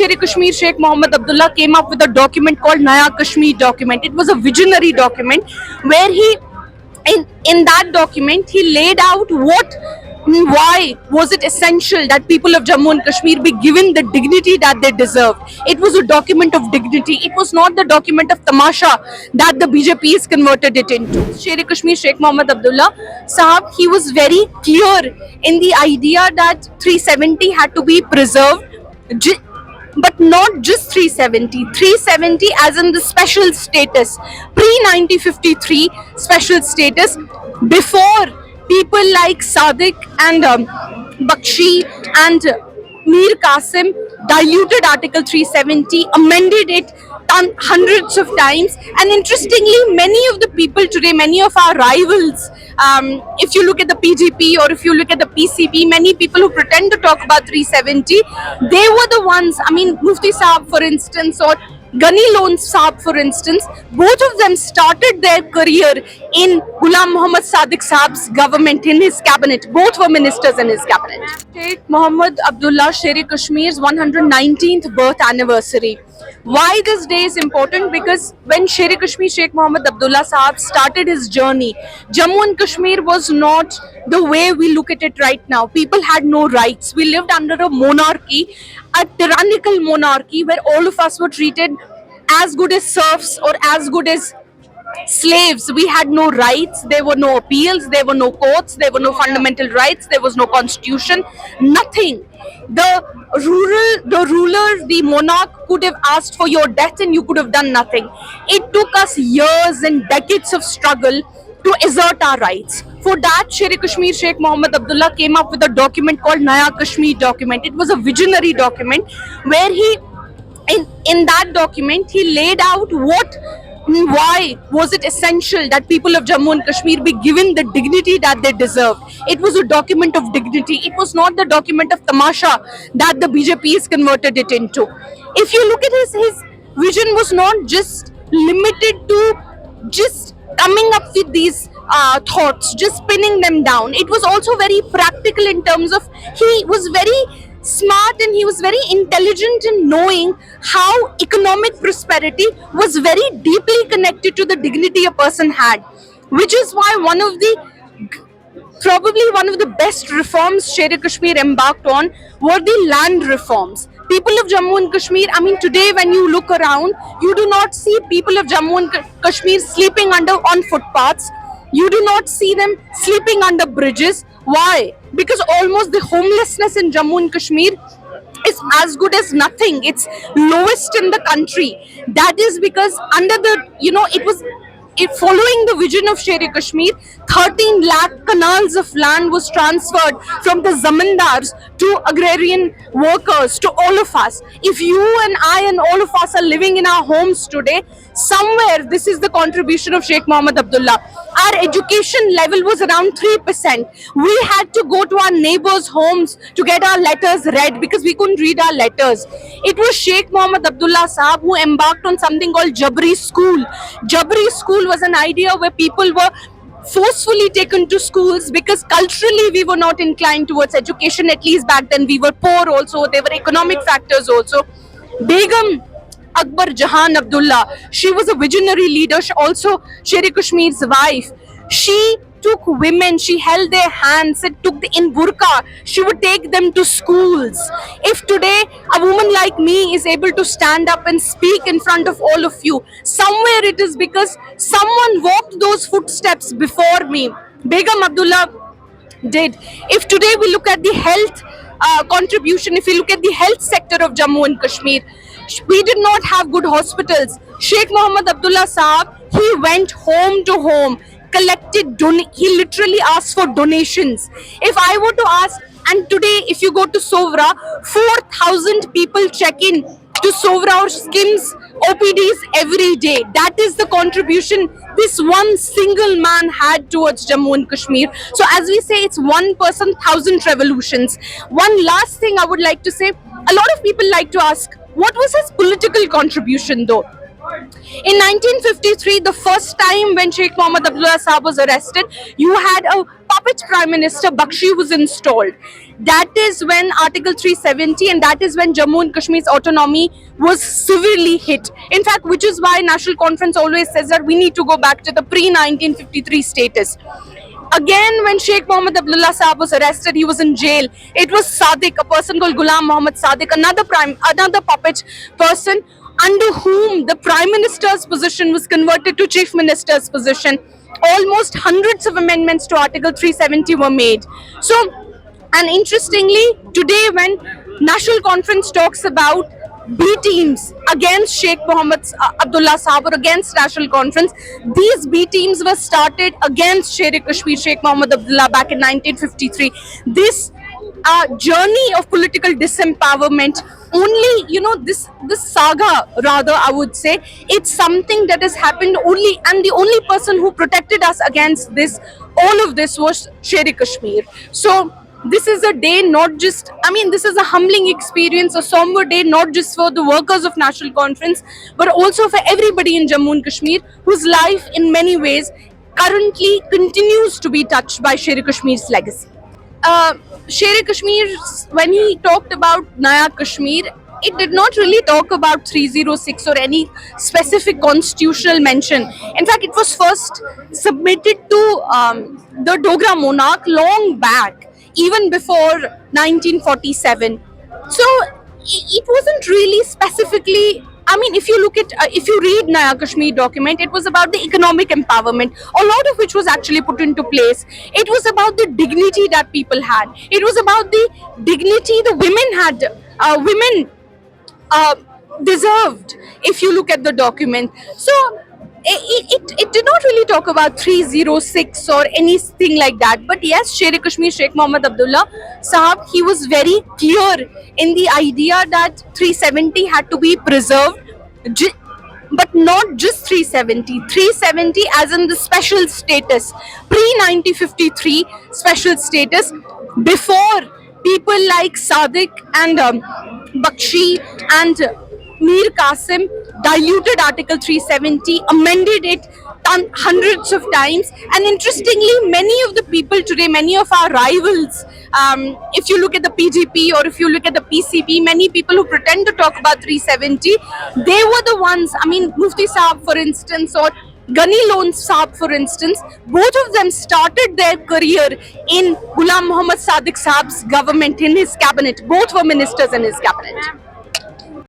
Sher Kashmir Sheikh Mohammed Abdullah came up with a document called Naya Kashmir document. It was a visionary document where in that document he laid out why was it essential that people of Jammu and Kashmir be given the dignity that they deserved. It was a document of dignity. It was not the document of tamasha that the BJP has converted it into. Sher Kashmir Sheikh Mohammed Abdullah Sahab, he was very clear in the idea that 370 had to be preserved, but not just 370. 370 as in the special status, pre 1953 special status, before people like Sadiq and Bakshi and Mir Qasim diluted Article 370, amended it hundreds of times. And interestingly, many of the people today, many of our rivals, if you look at the PGP or if you look at the PCP, many people who pretend to talk about 370, they were the ones, I mean, Mufti Saab, for instance, or Ghani Lone Saab, for instance, both of them started their career in Ghulam Muhammad Sadiq Saab's government, in his cabinet. Both were ministers in his cabinet. Sheikh Mohammed Abdullah Sher Kashmir's 119th birth anniversary. Why this day is important? Because when Sher Kashmir Sheikh Mohammed Abdullah Saab started his journey, Jammu and Kashmir was not the way we look at it right now. People had no rights. We lived under a monarchy, a tyrannical monarchy where all of us were treated as good as serfs or as good as slaves. We had no rights. There were no appeals. There were no courts. There were no fundamental rights. There was no constitution. Nothing. The ruler, the monarch could have asked for your death and you could have done nothing. It took us years and decades of struggle to assert our rights. For that, Sher Kashmir Sheikh Mohammed Abdullah came up with a document called Naya Kashmir document. It was a visionary document where in that document he laid out why was it essential that people of Jammu and Kashmir be given the dignity that they deserved. It was a document of dignity. It was not the document of tamasha that the BJP has converted it into. If you look at his vision was not just limited to just coming up with these thoughts, just pinning them down. It was also very practical in terms of he was very smart and he was very intelligent in knowing how economic prosperity was very deeply connected to the dignity a person had, which is why probably one of the best reforms Sher Kashmir embarked on were the land reforms. People of Jammu and Kashmir, I mean, today when you look around, you do not see people of Jammu and Kashmir sleeping on footpaths. You do not see them sleeping under bridges. Why? Because almost the homelessness in Jammu and Kashmir is as good as nothing. It's lowest in the country. That is because under the, following the vision of Sher Kashmir, 13 lakh canals of land was transferred from the zamindars to agrarian workers, to all of us. If you and I and all of us are living in our homes today, somewhere this is the contribution of Sheikh Mohammed Abdullah. Our education level was around 3%. We had to go to our neighbors' homes to get our letters read because we couldn't read our letters. It was Sheikh Mohammed Abdullah Saab who embarked on something called Jabri School. Jabri School was an idea where people were forcefully taken to schools because culturally we were not inclined towards education. At least back then we were poor also. There were economic factors also. Begum Akbar Jahan Abdullah, she was a visionary leader, also Sher Kashmir's wife. She took women, she held their hands, it took in burqa, she would take them to schools. If today a woman like me is able to stand up and speak in front of all of you, somewhere it is because someone walked those footsteps before me. Begum Abdullah did. If today we look at the health contribution, if we look at the health sector of Jammu and Kashmir, we did not have good hospitals. Sheikh Mohammed Abdullah Saab, he went home to home, collected, he literally asked for donations. If I were to ask, and today if you go to Sovra, 4,000 people check in to Sovra or SKIMS OPDs every day. That is the contribution this one single man had towards Jammu and Kashmir. So as we say, it's one person, 1,000 revolutions. One last thing I would like to say, a lot of people like to ask, what was his political contribution though? In 1953, the first time when Sheikh Mohammed Abdullah Saab was arrested, you had a puppet Prime Minister Bakshi was installed. That is when Article 370 and that is when Jammu and Kashmir's autonomy was severely hit. In fact, which is why National Conference always says that we need to go back to the pre-1953 status. Again, when Sheikh Mohammed Abdullah Saab was arrested, he was in jail. It was Sadiq, a person called Ghulam Muhammad Sadiq, another puppet person under whom the Prime Minister's position was converted to Chief Minister's position. Almost hundreds of amendments to Article 370 were made. So, and interestingly, today when National Conference talks about B teams against Sheikh Mohammed Abdullah Saab or against National Conference, these B teams were started against Sher Kashmir Sheikh Mohammed Abdullah back in 1953. This journey of political disempowerment, only, you know, this saga, rather, I would say, it's something that has happened only, and the only person who protected us against this, all of this, was Sher Kashmir. So this is a day not just, I mean, this is a humbling experience, a somber day, not just for the workers of National Conference, but also for everybody in Jammu and Kashmir whose life in many ways currently continues to be touched by Sher Kashmir's legacy. Sher Kashmir, when he talked about Naya Kashmir, it did not really talk about 306 or any specific constitutional mention. In fact, it was first submitted to the Dogra monarch long back, even before 1947. So it wasn't really specifically. I mean, if you look at, if you read Naya Kashmir document, it was about the economic empowerment, a lot of which was actually put into place. It was about the dignity that people had. It was about the dignity the women had. Women deserved, if you look at the document. So it did not really talk about 306 or anything like that. But yes, Sher Kashmir Sheikh Mohammed Abdullah Sahab, he was very clear in the idea that 370 had to be preserved. But not just 370. 370 as in the special status, pre-1953 special status, before people like Sadiq and Bakshi and Mir Qasim diluted Article 370, amended it hundreds of times. And interestingly, many of the people today, many of our rivals, if you look at the PGP or if you look at the PCP, many people who pretend to talk about 370, they were the ones, I mean, Mufti Saab, for instance, or Ghani Lone Saab, for instance, both of them started their career in Ghulam Muhammad Sadiq Saab's government, in his cabinet. Both were ministers in his cabinet.